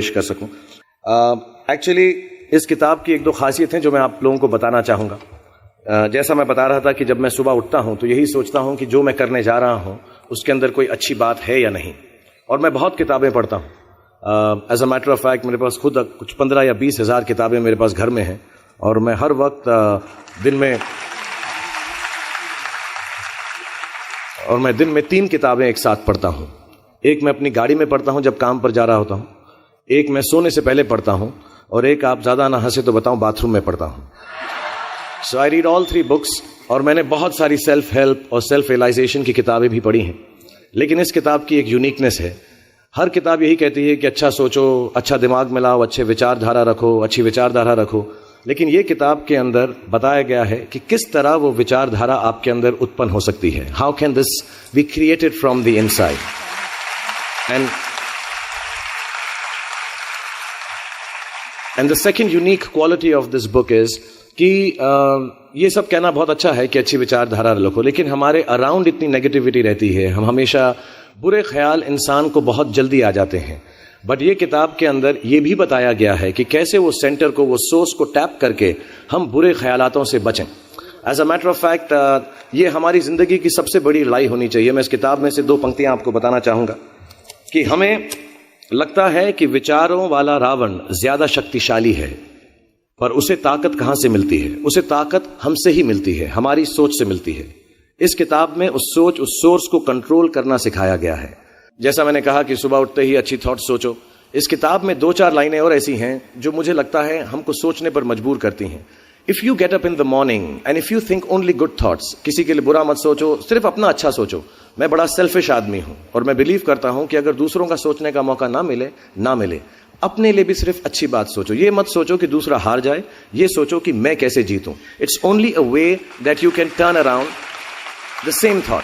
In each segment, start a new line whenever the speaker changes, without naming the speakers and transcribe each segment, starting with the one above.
पेश कर सकूं। एक्चुअली इस किताब की एक दो खासियत हैं जो मैं आप लोगों को बताना चाहूँगा। जैसा मैं बता रहा था कि जब मैं सुबह उठता हूँ तो यही सोचता हूँ कि जो मैं करने जा रहा हूँ उसके अंदर कोई अच्छी बात है या नहीं। और मैं बहुत किताबें पढ़ता हूँ। As a matter of fact मेरे पास खुद कुछ 15 या 20 हज़ार किताबें मेरे पास घर में हैं। और मैं हर वक्त दिन में 3 किताबें एक साथ पढ़ता हूँ। एक मैं अपनी गाड़ी में पढ़ता हूँ जब काम पर जा रहा होता हूँ, एक मैं सोने से पहले पढ़ता हूँ, और एक आप ज़्यादा ना हंसे तो बताऊँ बाथरूम में पढ़ता हूँ। सो आई रीड ऑल 3 बुक्स। और मैंने बहुत सारी सेल्फ हेल्प और सेल्फ रियलाइजेशन की किताबें भी पढ़ी हैं। लेकिन इस किताब की एक यूनिकनेस है। हर किताब यही कहती है कि अच्छा सोचो, अच्छा दिमाग में लाओ, अच्छी विचारधारा रखो। लेकिन ये किताब के अंदर बताया गया है कि किस तरह वो विचारधारा आपके अंदर उत्पन्न हो सकती है। How can this be created from the inside. And the second unique quality of this book is कि ये सब कहना बहुत अच्छा है कि अच्छी विचारधारा रखो, लेकिन हमारे अराउंड इतनी नेगेटिविटी रहती है, हम हमेशा बुरे ख्याल इंसान को बहुत जल्दी आ जाते हैं। बट ये किताब के अंदर ये भी बताया गया है कि कैसे वो सेंटर को, वो सोर्स को टैप करके हम बुरे ख्यालातों से बचें। As a matter of fact ये हमारी जिंदगी की सबसे बड़ी लड़ाई होनी चाहिए। मैं इस किताब में से 2 पंक्तियां आपको बताना चाहूंगा कि हमें लगता है कि विचारों वाला रावण ज्यादा शक्तिशाली है, पर उसे ताकत कहां से मिलती है? उसे ताकत हमसे ही मिलती है, हमारी सोच से मिलती है। इस किताब में उस सोर्स को कंट्रोल करना सिखाया गया है। जैसा मैंने कहा कि सुबह उठते ही अच्छी थॉट सोचो। इस किताब में 2-4 लाइनें और ऐसी हैं जो मुझे लगता है हमको सोचने पर मजबूर करती हैं। If you get up in the morning and if you think only good thoughts, किसी के लिए बुरा मत सोचो, सिर्फ अपना अच्छा सोचो। मैं बड़ा सेल्फिश आदमी हूं और मैं बिलीव करता हूं कि अगर दूसरों का सोचने का मौका ना मिले, अपने लिए भी सिर्फ अच्छी बात सोचो। ये मत सोचो कि दूसरा हार जाए, ये सोचो कि मैं कैसे जीतूं। It's only a way that you can turn around the same thought.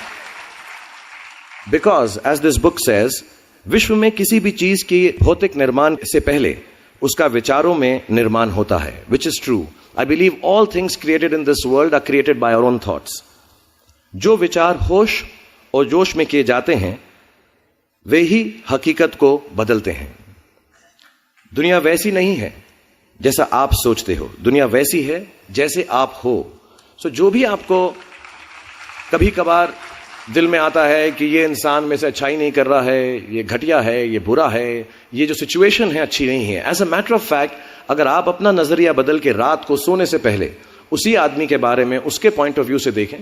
Because as this book says, विश्व में किसी भी चीज की भौतिक निर्माण से पहले उसका विचारों में निर्माण होता है, which is true. I believe all things created in this world are created by our own thoughts. जो विचार होश और जोश में किए जाते हैं वे ही हकीकत को बदलते हैं। दुनिया वैसी नहीं है जैसा आप सोचते हो, दुनिया वैसी है जैसे आप हो। सो जो भी आपको कभी कभार दिल में आता है कि ये इंसान में से अच्छाई नहीं कर रहा है, ये घटिया है, ये बुरा है, ये जो सिचुएशन है अच्छी नहीं है, as a matter of fact अगर आप अपना नजरिया बदल के रात को सोने से पहले उसी आदमी के बारे में उसके पॉइंट ऑफ व्यू से देखें,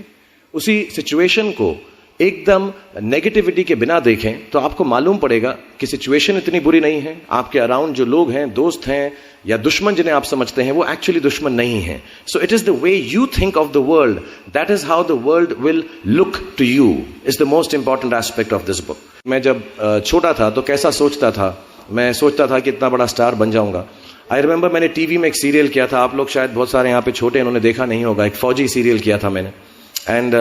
उसी सिचुएशन को एकदम नेगेटिविटी के बिना देखें, तो आपको मालूम पड़ेगा कि सिचुएशन इतनी बुरी नहीं है। आपके अराउंड जो लोग हैं, दोस्त हैं या दुश्मन जिन्हें आप समझते हैं, वो एक्चुअली दुश्मन नहीं है। So it is the way you think of the world, that is how the world will look to you, is the most important aspect of this book. मैं जब छोटा था तो कैसा सोचता था, मैं सोचता था कि इतना बड़ा स्टार बन जाऊंगा। आई रिमेंबर मैंने टीवी में एक सीरियल किया था, आप लोग शायद बहुत सारे यहाँ पे छोटे इन्होंने देखा नहीं होगा, एक फौजी सीरियल किया था मैंने। एंड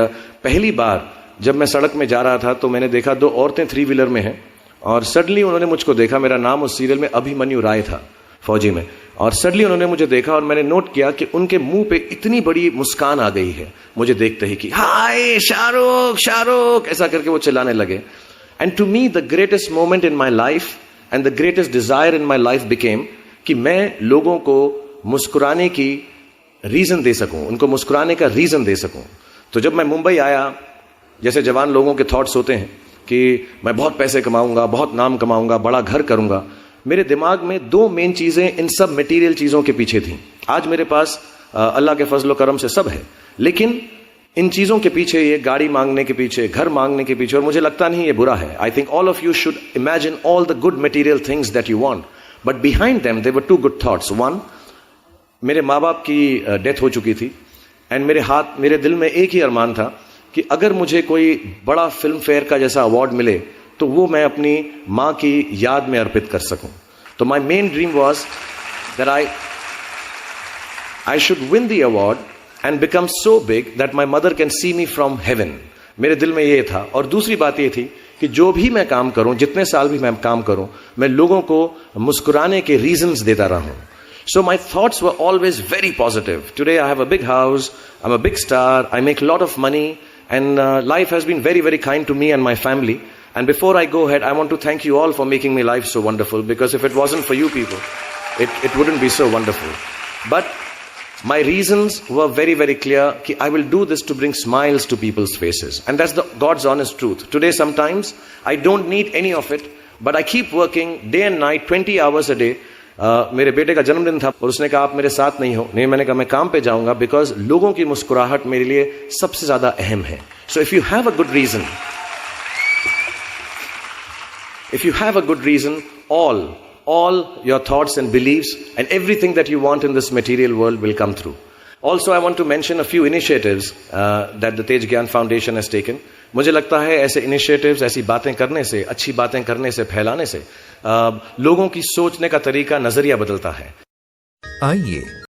पहली बार जब मैं सड़क में जा रहा था तो मैंने देखा 2 औरतें 3 व्हीलर में हैं, और सडनली उन्होंने मुझको देखा। मेरा नाम उस सीरियल में अभिमन्यु राय था, फौजी में। और सडनली उन्होंने मुझे देखा और मैंने नोट किया कि उनके मुंह पे इतनी बड़ी मुस्कान आ गई है मुझे देखते ही कि हाय शाहरुख शाहरुख, ऐसा करके वो चिल्लाने लगे। And to me the greatest moment in my life and the greatest desire in my life became कि मैं लोगों को मुस्कुराने की रीजन दे सकूं, उनको मुस्कुराने का रीजन दे सकूं। तो जब मैं मुंबई आया, जैसे जवान लोगों के थॉट्स होते हैं कि मैं बहुत पैसे कमाऊंगा, बहुत नाम कमाऊंगा, बड़ा घर करूंगा, मेरे दिमाग में 2 मेन चीजें इन सब मटेरियल चीजों के पीछे थी। आज मेरे पास अल्लाह के फजल करम से सब है, लेकिन इन चीजों के पीछे, ये गाड़ी मांगने के पीछे, घर मांगने के पीछे, और मुझे लगता नहीं ये बुरा है। I think all of you should imagine all the good material things that you want, but behind them there were 2 good thoughts. One, मेरे माँ बाप की डेथ हो चुकी थी, एंड मेरे दिल में एक ही अरमान था कि अगर मुझे कोई बड़ा फिल्म फेयर का जैसा अवार्ड मिले तो वो मैं अपनी माँ की याद में अर्पित कर सकूं। तो my main dream was that I should win the award and become so big that my mother can see me from heaven. मेरे दिल में ये था। और दूसरी बात ये थी कि जो भी मैं काम करूं, जितने साल भी मैं काम करूं, मैं लोगों को मुस्कुराने के रीजंस देता रहा हूं। So my thoughts were always very positive. Today I have a big house, I'm a big star, I make a lot of money, and life has been very, very kind to me and my family. And before I go ahead, I want to thank you all for making my life so wonderful, because if it wasn't for you people, it wouldn't be so wonderful. But my reasons were very, very clear. I will do this to bring smiles to people's faces. And that's God's honest truth. Today, sometimes, I don't need any of it, but I keep working day and night, 20 hours a day. मेरे बेटे का जन्मदिन था और उसने कहा आप मेरे साथ नहीं हो. नहीं, मैंने कहा मैं काम पे जाऊंगा, बिकॉज लोगों की मुस्कुराहट मेरे लिए सबसे ज्यादा अहम है. So if you have a good reason, if you have a good reason, all your thoughts and beliefs and everything that you want in this material world will come through. Also, I want to mention a few initiatives that the Tej Gyan Foundation has taken. मुझे लगता है ऐसे initiatives, ऐसी बातें करने से, अच्छी बातें करने से, फैलाने से लोगों की सोचने का तरीका, नजरिया बदलता है.
आइए